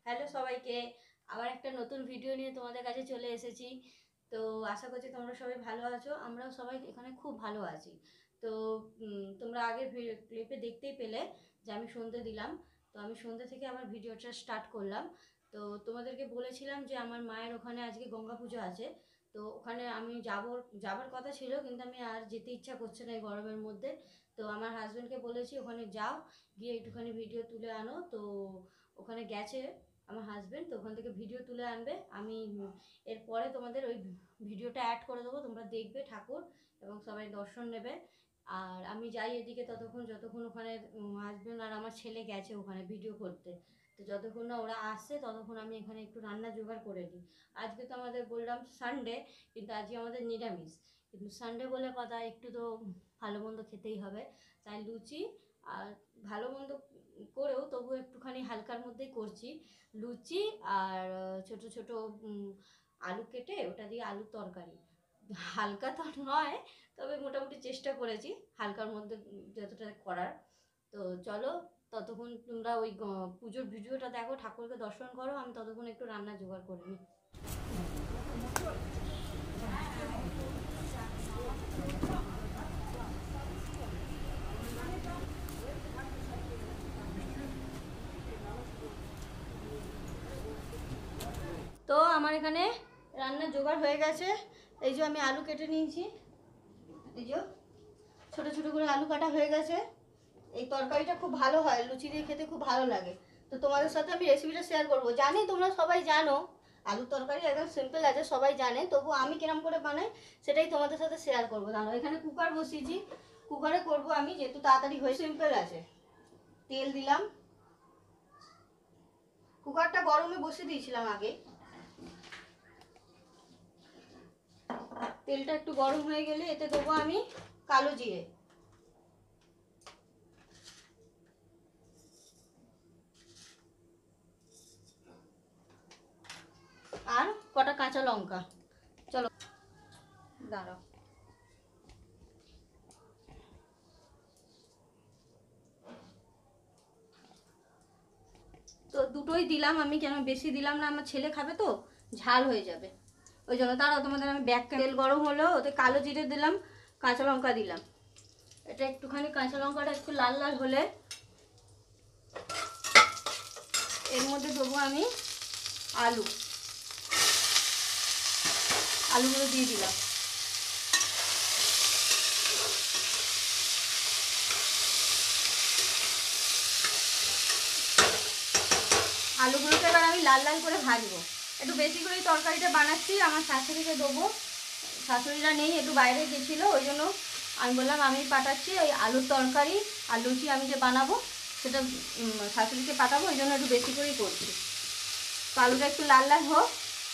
Hello সবাইকে, আবার একটা নতুন ভিডিও নিয়ে তোমাদের কাছে চলে এসেছি। তো আশা করছি তোমরা সবাই ভালো আছো, আমরাও সবাই এখানে খুব ভালো আছি। তো তোমরা আগের ক্লিপে দেখতেই পেলে যে আমি সন্ধ্যে দিলাম। তো আমি সন্ধ্যে থেকে আমার ভিডিওটা স্টার্ট করলাম। তো তোমাদেরকে বলেছিলাম যে আমার মায়ের ওখানে আজকে গঙ্গা পুজো আছে। তো ওখানে আমি যাবার কথা ছিল, কিন্তু আমি আর যেতে ইচ্ছা করছে না এই গরমের মধ্যে। তো আমার হাজব্যান্ডকে বলেছি ওখানে যাও, গিয়ে একটুখানি ভিডিও তুলে আনো। তো ওখানে গেছে আমার হাজব্যান্ড, তো ওখান থেকে ভিডিও তুলে আনবে। আমি এরপরে তোমাদের ওই ভিডিওটা অ্যাড করে দেবো, তোমরা দেখবে ঠাকুর এবং সবাই দর্শন নেবে। আর আমি যাই এদিকে যতক্ষণ ওখানে হাজব্যান্ড আর আমার ছেলে গেছে ওখানে ভিডিও করতে। তো যতক্ষণ না ওরা আসছে ততক্ষণ আমি এখানে একটু রান্না জোগাড় করে নিই। আজকে তো আমাদের বললাম সানডে, কিন্তু আজকে আমাদের নিরামিষ। কিন্তু সানডে বলে কথা, একটু তো ভালো মন্দ খেতেই হবে। তাই লুচি আর ভালো মন্দ করেও তবু একটুখানি হালকার মধ্যেই করছি। লুচি আর ছোট ছোট আলু কেটে ওটা দিয়ে আলুর তরকারি। হালকা তো নয়, তবে মোটামুটি চেষ্টা করেছি হালকার মধ্যে যতটা করার। তো চলো, ততক্ষণ তোমরা ওই পুজোর ভিডিওটা দেখো, ঠাকুরকে দর্শন করো, আমি ততক্ষণ একটু রান্না জোগাড় করে নিই। তো আমার এখানে রান্নার জোগাড় হয়ে গেছে। এই যে আমি আলু কেটে নিয়েছি, এই যে ছোটো ছোটো করে আলু কাটা হয়ে গেছে। এই তরকারিটা খুব ভালো হয়, লুচি দিয়ে খেতে খুব ভালো লাগে। তো তোমাদের সাথে আমি রেসিপিটা শেয়ার করবো। জানি তোমরা সবাই জানো আলুর তরকারি একদম সিম্পল আছে, সবাই জানে, তবু আমি কিরম করে বানাই সেটাই তোমাদের সাথে শেয়ার করবো। জানো এখানে কুকার বসিয়েছি, কুকারে করবো আমি, যেহেতু তাড়াতাড়ি হয়ে সিম্পল আছে। তেল দিলাম, কুকারটা গরমে বসিয়ে দিয়েছিলাম আগে। তেলটা একটু গরম হয়ে গেলে এতে দেবো আমি কালো জিরে আর কটা কাঁচা লঙ্কা। চলো দাঁড়াও। তো দুটোই দিলাম আমি, কেন বেশি দিলাম না, আমার ছেলে খাবে তো ঝাল হয়ে যাবে, ওই জন্য। তারাও তোমাদের আমি তেল গরম হলো, ওতে কালো জিরে দিলাম, কাঁচা লঙ্কা দিলাম। এটা একটুখানি কাঁচা লঙ্কাটা একটু লাল লাল হলে এর মধ্যে দেবো আমি আলুগুলো দিয়ে দিলাম। আলুগুলোকে এবার আমি লাল লাল করে ভাজবো। একটু বেশি করে তরকারিটা বানাচ্ছি, আমার শাশুড়িকে দেবো। শাশুড়িরা নেই, একটু বাইরে গেছিলো, ওই জন্য আমি বললাম আমি পাঠাচ্ছি ওই আলুর তরকারি আর লুচি আমি যে বানাবো সেটা শাশুড়িকে পাঠাবো, ওই জন্য একটু বেশি করেই করছি। তো আলুটা একটু লাল লাল হোক,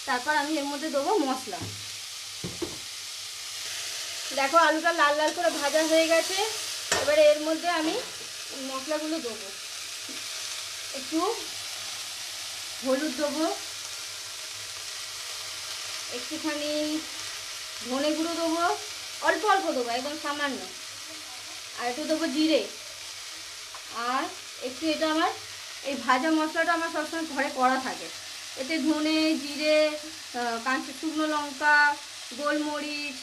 তারপর আমি এর মধ্যে দেবো মশলা। দেখো আলুটা লাল লাল করে ভাজা হয়ে গেছে, এবারে এর মধ্যে আমি মশলাগুলো দেবো। একটু হলুদ দেবো, একটুখানি ধনে গুঁড়ো দেবো, অল্প অল্প দেবো, একদম সামান্য। আর একটু দেবো জিরে। আর একটু এটা আমার এই ভাজা মশলাটা আমার সবসময় ঘরে করা থাকে, এতে ধনে জিরে কাঁচা শুকনো লঙ্কা গোলমরিচ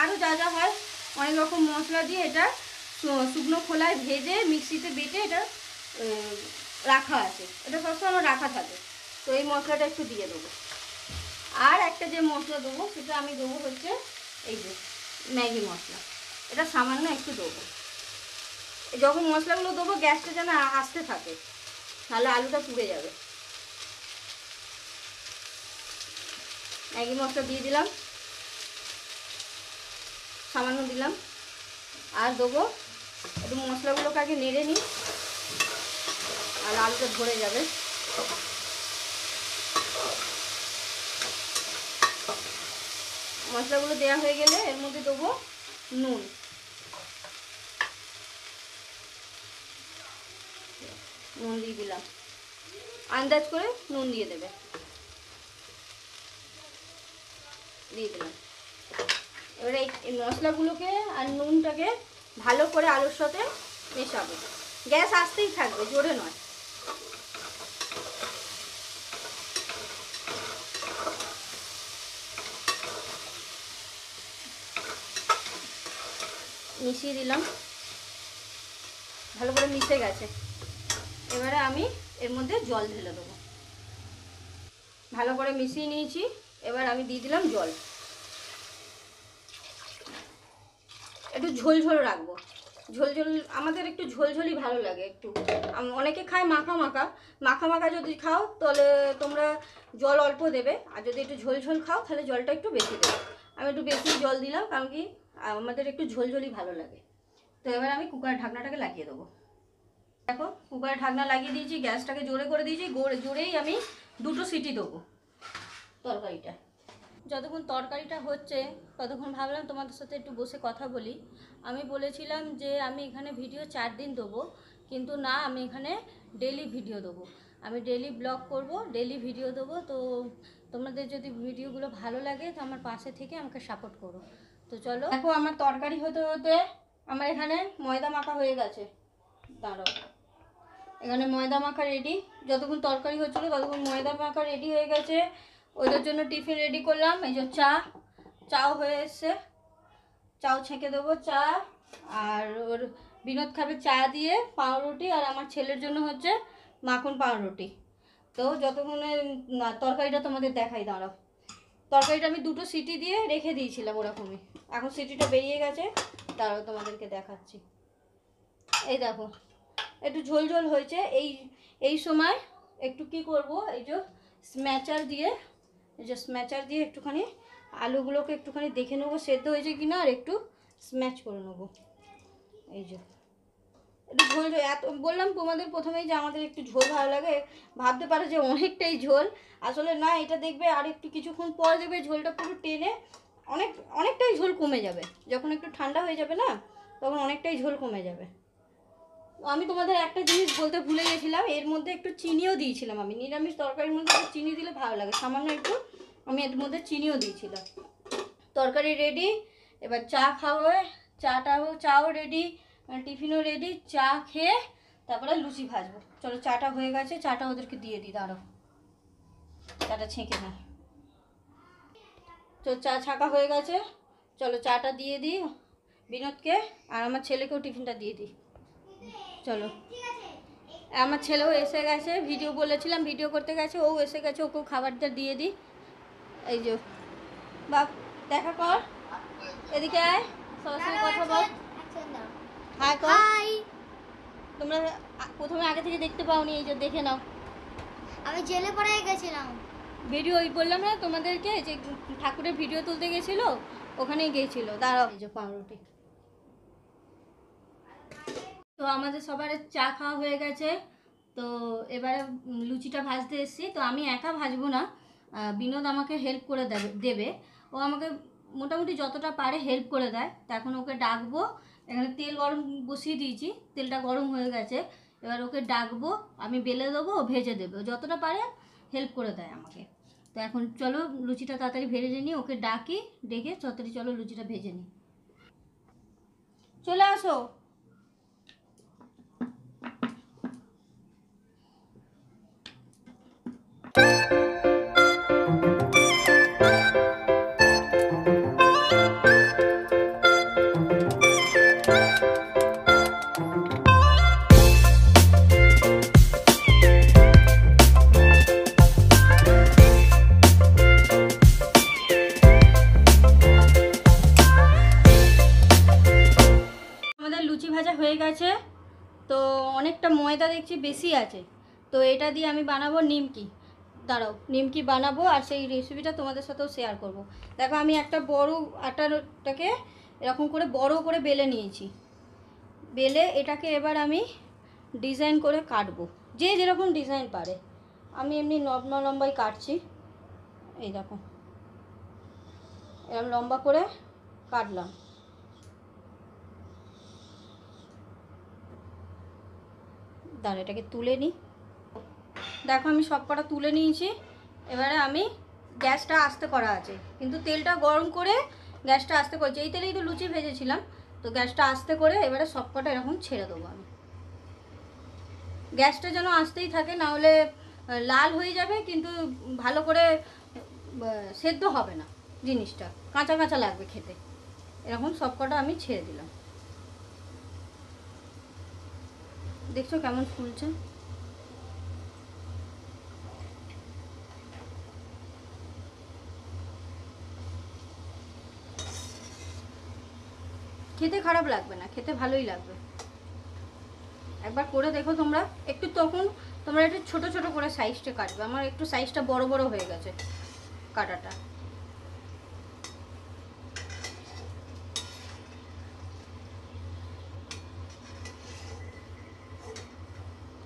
আরও যা যা হয় অনেক রকম মশলা দিয়ে এটা শুকনো খোলায় ভেজে মিক্সিতে বেটে এটা রাখা আছে, এটা সবসময় আমার রাখা থাকে। তো এই মশলাটা একটু দিয়ে দেবো। আর একটা যে মশলা দেবো সেটা আমি দেবো হচ্ছে এই যে ম্যাগি মশলা, এটা সামান্য একটু দেবো। যখন মশলাগুলো দেবো গ্যাসটা যেন আস্তে থাকে, তাহলে আলুটা পুড়ে যাবে। ম্যাগি মশলা দিয়ে দিলাম, সামান্য দিলাম। আর দেবো একটু মশলাগুলোকে আগে নেড়ে নিই, আর আলুটা ধরে যাবে। মশলাগুলো দেওয়া হয়ে গেলে এর মধ্যে দেবো নুন। নুন দিয়ে দিলাম, আন্দাজ করে নুন দিয়ে দেবে, দিয়ে দিলাম। এবারে এই মশলাগুলোকে আর নুনটাকে ভালো করে আলুর সাথে মেশাবো। গ্যাস আস্তেই থাকবে, জোরে নয়। মিশিয়ে দিলাম, ভালো করে মিশে গেছে। এবারে আমি এর মধ্যে জল ঢেলে দেবো। ভালো করে মিশিয়ে নিয়েছি, এবার আমি দিয়ে দিলাম জল। একটু ঝোল রাখবো, ঝোল আমাদের একটু ঝোলঝোলই ভালো লাগে। একটু অনেকে খায় মাখা মাখা যদি খাও তাহলে তোমরা জল অল্প দেবে, আর যদি একটু ঝোল খাও তাহলে জলটা একটু বেশি দেবে। আমি একটু বেশি জল দিলাম, কারণ কি আমাদের একটু ঝোলঝোলই ভালো লাগে। তো এবার আমি কুকারের ঢাকনাটাকে লাগিয়ে দেবো। দেখো কুকারের ঢাকনা লাগিয়ে দিয়েছি, গ্যাসটাকে জোরে করে দিয়েছি, জোরেই আমি 2টো সিটি দেবো তরকারিটা। যতক্ষণ তরকারিটা হচ্ছে ততক্ষণ ভাবলাম তোমাদের সাথে একটু বসে কথা বলি। আমি বলেছিলাম যে আমি এখানে ভিডিও 4 দিন দেবো, কিন্তু না, আমি এখানে ডেলি ভিডিও দেবো। আমি ডেলি ব্লগ করব, ডেলি ভিডিও দেবো। তো তোমাদের যদি ভিডিওগুলো ভালো লাগে তো আমার পাশে থেকে আমাকে সাপোর্ট করো। তো চলো, দেখো আমার তরকারি হতে হতে আমার এখানে ময়দা মাখা হয়ে গেছে। দাঁড়াও, এখানে ময়দা মাখা রেডি। যতক্ষণ তরকারি হচ্ছিলো ততক্ষণ ময়দা মাখা রেডি হয়ে গেছে। ওদের জন্য টিফিন রেডি করলাম। এই যে চাও হয়ে এসছে, চাও ছেঁকে দেবো চা। আর ওর বিনোদ খাবে চা দিয়ে পাউরুটি, আর আমার ছেলের জন্য হচ্ছে মাখন পাউরুটি। তো যতক্ষণে তরকারিটা তোমাদের দেখাই, দাঁড়াও। তরকারিটা আমি 2টো সিটি দিয়ে রেখে দিয়েছিলাম ওরকমই, এখন সিটিটা বেরিয়ে গেছে। দাঁড়াও তোমাদেরকে দেখাচ্ছি। এই দেখো একটু ঝোল হয়েছে। এই সময় একটু কি করব, এই যে স্ম্যাচার দিয়ে একটুখানি আলুগুলোকে একটুখানি দেখে নেবো সেদ্ধ হয়েছে কিনা, আর একটু স্ম্যাচ করে নেবো। এই যে একটু ঝোল, এত বললাম তোমাদের প্রথমেই যে আমাদের একটু ঝোল ভালো লাগে। ভাবতে পারো যে অনেকটাই ঝোল, আসলে না। এটা দেখবে আর একটু কিছুক্ষণ পর দেখবে ঝোলটা পুরো টেনে অনেকটাই ঝোল কমে যাবে। যখন একটু ঠান্ডা হয়ে যাবে না, তখন অনেকটাই ঝোল কমে যাবে। আমি তোমাদের একটা জিনিস বলতে ভুলে গেছিলাম, এর মধ্যে একটু চিনিও দিয়েছিলাম। আমি নিরামিষ তরকারির মধ্যে একটু চিনি দিলে ভালো লাগে, সামান্য একটু আমি এর মধ্যে চিনিও দিয়েছিলাম। তরকারি রেডি, এবার চা খাওয়া, চাও রেডি, টিফিনও রেডি। চা খেয়ে তারপরে লুচি ভাজবো। চলো, চাটা হয়ে গেছে, চাটা ওদেরকে দিয়ে দিই। দাঁড়াও, চাটা ছেঁকে না। তো চা ছাঁকা হয়ে গেছে, চলো চাটা দিয়ে দিই বিনোদকে, আর আমার ছেলেকেও টিফিনটা দিয়ে দিই। চলো, আমার ছেলেও এসে গেছে, ভিডিও বলেছিলাম ভিডিও করতে গেছে, ও এসে গেছে, ওকেও খাবারটা দিয়ে দিই। এই যে বাপ, দেখা কর, এদিকে আয়, সবার সঙ্গে কথা বল, হাই কর। তোমরা প্রথমে আগে থেকে দেখতে পাওনি, এই যে দেখে নাও। আমি জেলে পড়ে গেছিলাম, ভিডিও ওই বললাম না তোমাদেরকে যে ঠাকুরের ভিডিও তুলতে গেছিল, ওখানেই গিয়েছিল। দাঁড়াও, এই যে পাউরুটি। তো আমাদের সবার চা খাওয়া হয়ে গেছে। তো এবারে লুচিটা ভাজতে এসেছি। তো আমি একা ভাজবো না, বিনোদ আমাকে হেল্প করে দেবে। ও আমাকে মোটামুটি যতটা পারে হেল্প করে দেয়। তো এখন ওকে ডাকবো। এখানে তেল গরম বসিয়ে দিয়েছি, তেলটা গরম হয়ে গেছে। এবার ওকে ডাকবো, আমি বেলে দেবো, ভেজে দেবো। যতটা পারে হেল্প করে দেয় আমাকে। তো এখন চলো লুচিটা তাড়াতাড়ি ভেজে নিই, ওকে ডাকি, ডেকে তাড়াতাড়ি চলো লুচিটা ভেজে নিই। চলে আসো। লুচি ভাজা হয়ে গেছে। তো অনেকটা ময়দা দেখছি বেশি আছে, তো এটা দিয়ে আমি বানাবো নিমকি। দাঁড়াও, নিমকি বানাবো, আর সেই রেসিপিটা তোমাদের সাথেও শেয়ার করব। দেখো আমি একটা বড় আটাটাকে এরকম করে বড় করে বেলে নিয়েছি। বেলে এটাকে এবার আমি ডিজাইন করে কাটবো, যে যেরকম ডিজাইন পারে। আমি এমনি লম্বাই কাটছি। এই দেখো, এরকম লম্বা করে কাটলাম। দাঁড়া, এটাকে তুলে নিই। দেখো আমি সব কটা তুলে নিয়েছি। এবারে আমি গ্যাসটা আস্তে করা আছে, কিন্তু তেলটা গরম করে গ্যাসটা আস্তে করেছি। এই তেলেই তো লুচি ভেজেছিলাম। তো গ্যাসটা আস্তে করে এবারে সব কটা এরকম ছেড়ে দেবো আমি। গ্যাসটা যেন আস্তেই থাকে, না হলে লাল হয়ে যাবে, কিন্তু ভালো করে সেদ্ধ হবে না জিনিসটা, কাঁচা কাঁচা লাগবে খেতে। এরকম সব কটা আমি ছেড়ে দিলাম। দেখছো কেমন ফুলছে। খেতে খারাপ লাগবে না, খেতে ভালোই লাগবে। একবার করে দেখো তোমরা। একটু তখন তোমরা একটু ছোট ছোট করে সাইজটা কাটবে। আমার একটু সাইজটা বড় বড় হয়ে গেছে কাটাটা।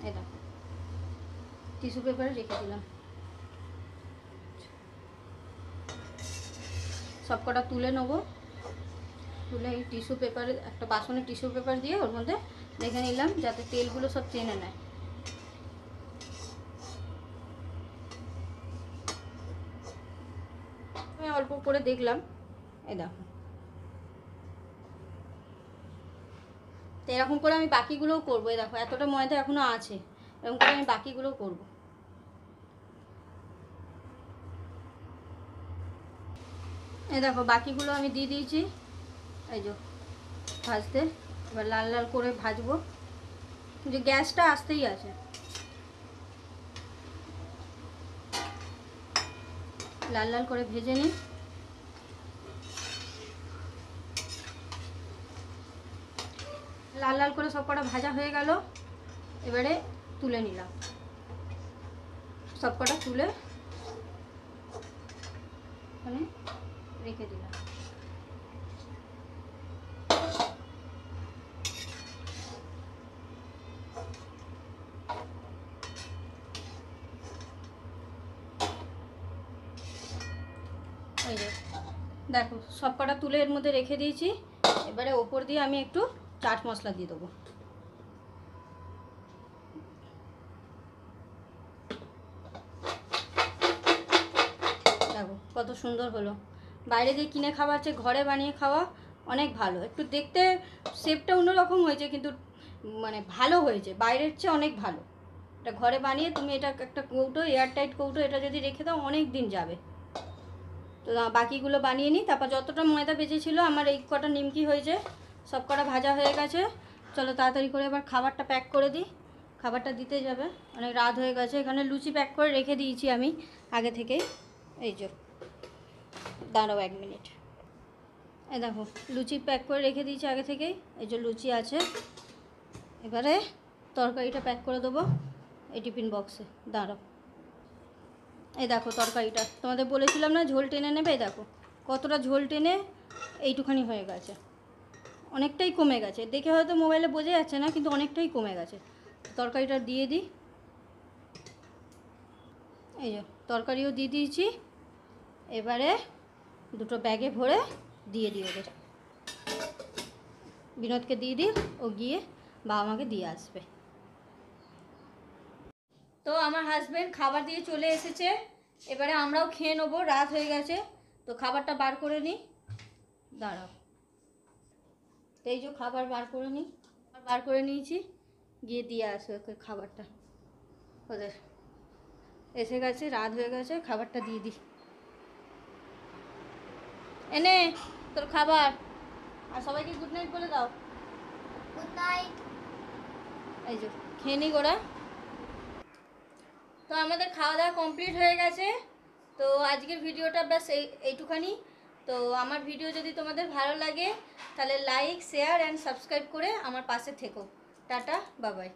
এই দেখো টিস্যু পেপারে রেখে দিলাম। সব কটা তুলে নেবো। তুলে এই টিস্যু পেপারে একটা বাসনে টিস্যু পেপার দিয়ে ওর মধ্যে রেখে নিলাম যাতে তেলগুলো সব টেনে নেয়। আমি অল্প করে দেখলাম। এই দেখো তো এরকম করে আমি বাকিগুলোও করবো। এই দেখো এতটা ময়দা এখনো আছে, এরকম করে আমি বাকিগুলোও করবো। এই দেখো বাকিগুলো আমি দিয়ে দিয়েছি এই যে ভাজতে। এবার লাল লাল করে ভাজবো, যে গ্যাসটা আসতেই আছে। লাল লাল করে ভেজে নিই। লাল লাল করে সব কটা ভাজা হয়ে গেল। এবারে তুলে নিলাম, সব কটা তুলে ওখানে রেখে দিলাম। এই যে দেখো সব কটা তুলে এর মধ্যে রেখে দিয়েছি। এবারে ওপর দিয়ে আমি একটু চাট মশলা দিয়ে দেবো। দেখো কত সুন্দর হলো। বাইরে দিয়ে কিনে খাওয়ার চেয়ে ঘরে বানিয়ে খাওয়া অনেক ভালো। একটু দেখতে শেপটা অন্যরকম হয়েছে কিন্তু মানে ভালো হয়েছে, বাইরের চেয়ে অনেক ভালো। এটা ঘরে বানিয়ে তুমি এটা একটা কৌটো, এয়ারটাইট কৌটো, এটা যদি রেখে দাও অনেক দিন যাবে। তো বাকিগুলো বানিয়ে নিই। তারপর যতটা ময়দা বেঁচেছিলো আমার এই কটা নিমকি হয়েছে, সব কটা ভাজা হয়ে গেছে। চলো তাড়াতাড়ি করে এবার খাবারটা প্যাক করে দিই। খাবারটা দিতে যাবে, অনেক রাত হয়ে গেছে। এখানে লুচি প্যাক করে রেখে দিয়েছি আমি আগে থেকেই। এই যে দাঁড়াও 1 মিনিট। এই দেখো লুচি প্যাক করে রেখে দিয়েছি আগে থেকেই। এই যে লুচি আছে। এবারে তরকারিটা প্যাক করে দেবো এই টিফিন বক্সে। দাঁড়াও, এই দেখো তরকারিটা তোমাদের বলেছিলাম না ঝোল টেনে নেবে। এই দেখো কতটা ঝোল টেনে এইটুখানি হয়ে গেছে, অনেকটাই কমে গেছে। দেখে হয়তো মোবাইলে বোঝা যাচ্ছে না কিন্তু অনেকটাই কমে গেছে। তরকারিটা দিয়ে দিই। এই যে তরকারিও দিয়ে দিয়েছি। এবারে দুটো ব্যাগে ভরে দিয়ে দিই ওদের। বিনোদকে দিয়ে দিই, ও গিয়ে বাবা মাকে দিয়ে আসবে। তো আমার হাজব্যান্ড খাবার দিয়ে চলে এসেছে। এবারে আমরাও খেয়ে নেবো, রাত হয়ে গেছে। তো খাবারটা বার করে নিই। দাঁড়াও, তো এই যে খাবার বার করে নিই। বার করে নিয়েছি, গিয়ে দিয়ে আসবে ওকে খাবারটা। ওদের এসে গেছে, রাত হয়ে গেছে, খাবারটা দিয়ে দিই। এনে তোর খাবার। আর সবাইকে গুড নাইট বলে দাও। Good night. এই যে খেয়ে নি গোড়া। তো আমাদের খাওয়া দাওয়া কমপ্লিট হয়ে গেছে। তো আজকের ভিডিওটা ব্যাস এইটুখানি। তো আমার ভিডিও যদি তোমাদের ভালো লাগে তাহলে লাইক, শেয়ার অ্যান্ড সাবস্ক্রাইব করে আমার পাশে থেকো। Tata, bye bye.